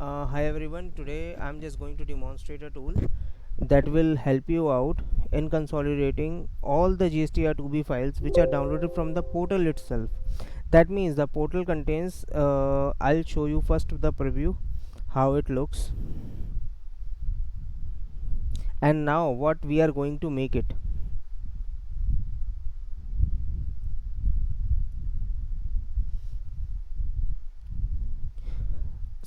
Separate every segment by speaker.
Speaker 1: Hi everyone, today I'm just going to demonstrate a tool that will help you out in consolidating all the GSTR-2B files which are downloaded from the portal itself. That means the portal contains, I'll show you first the preview, how it looks, and now what we are going to make it.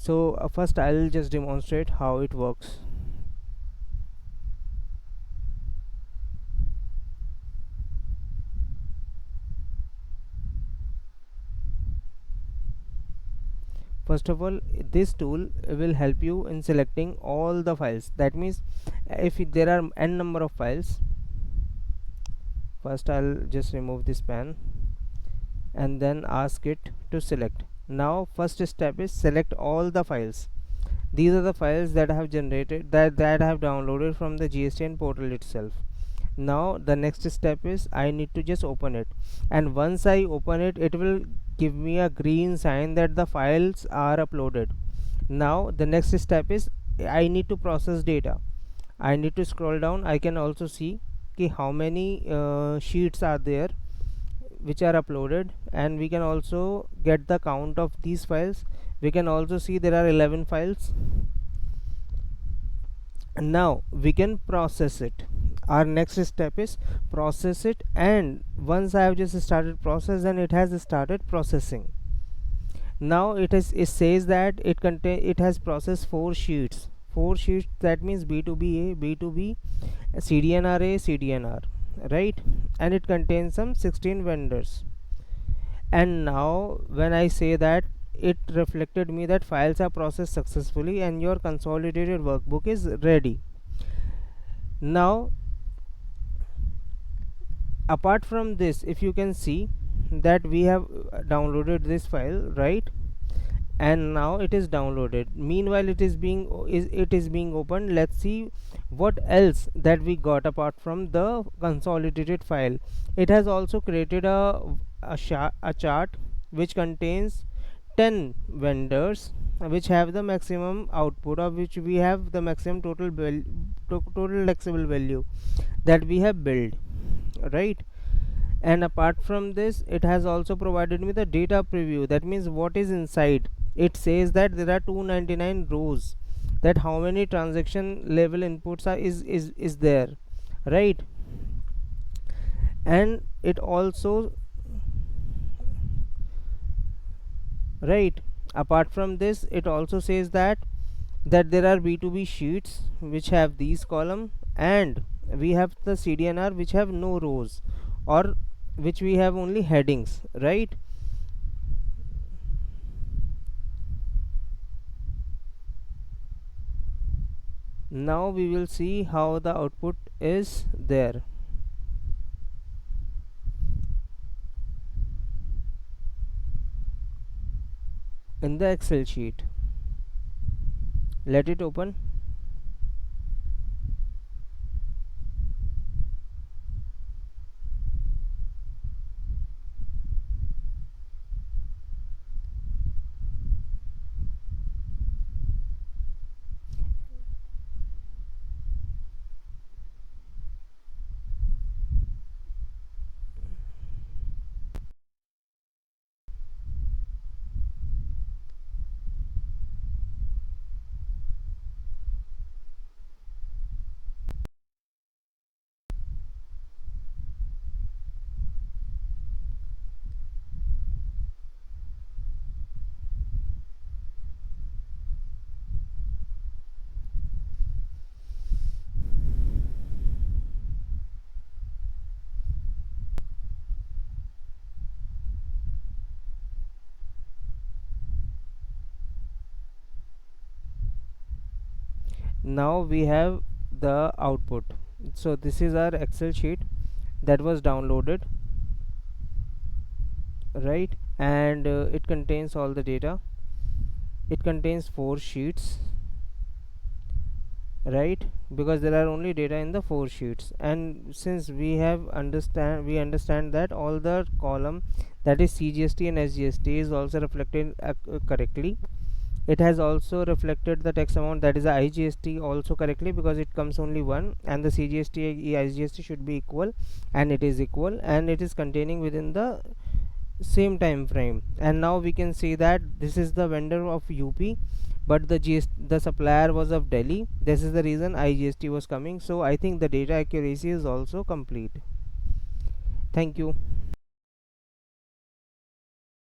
Speaker 1: So first I'll just demonstrate how it works. First of all, this tool will help you in selecting all the files. That means if there are n number of files, first I'll just remove this pan and then ask it to select. Now first step is select all the files. These are the files that I have generated, that I have downloaded from the GSTN portal itself. Now the next step is I need to just open it, and once I open it, it will give me a green sign that the files are uploaded. Now the next step is I need to process data. I need to scroll down. I can also see how many sheets are there which are uploaded, and we can also get the count of these files. We can also see there are 11 files. And now we can process it. Our next step is process it, and once I have just started process, and it has started processing. Now it says that it has processed four sheets. That means B2B A, B2B, CDNR A, CDNR, right? And it contains some 16 vendors. And now when I say that, it reflected me that files are processed successfully and your consolidated workbook is ready. Now apart from this, if you can see that we have downloaded this file, right? And now it is downloaded. Meanwhile it is being opened. Let's see what else that we got apart from the consolidated file. It has also created a chart which contains 10 vendors which have the maximum output, of which we have the maximum total taxable value that we have built, right? And apart from this, it has also provided me the data preview. That means what is inside. It says that there are 299 rows, that how many transaction level inputs are is there, right? And it also, right, apart from this, it also says that there are B2B sheets which have these column, and we have the CDNR which have no rows, or which we have only headings, right? Now we will see how the output is there in the Excel sheet. Let it open. Now we have the output. So this is our Excel sheet that was downloaded, right? And it contains all the data. It contains 4 sheets, right? Because there are only data in the 4 sheets, and since we understand that all the column, that is CGST and SGST, is also reflected correctly, It has also reflected the tax amount, that is the IGST, also correctly, because it comes only one, and the CGST IGST should be equal, and it is equal, and it is containing within the same time frame. And now we can see that this is the vendor of UP, but the supplier was of Delhi. This is the reason IGST was coming. So I think the data accuracy is also complete. Thank you.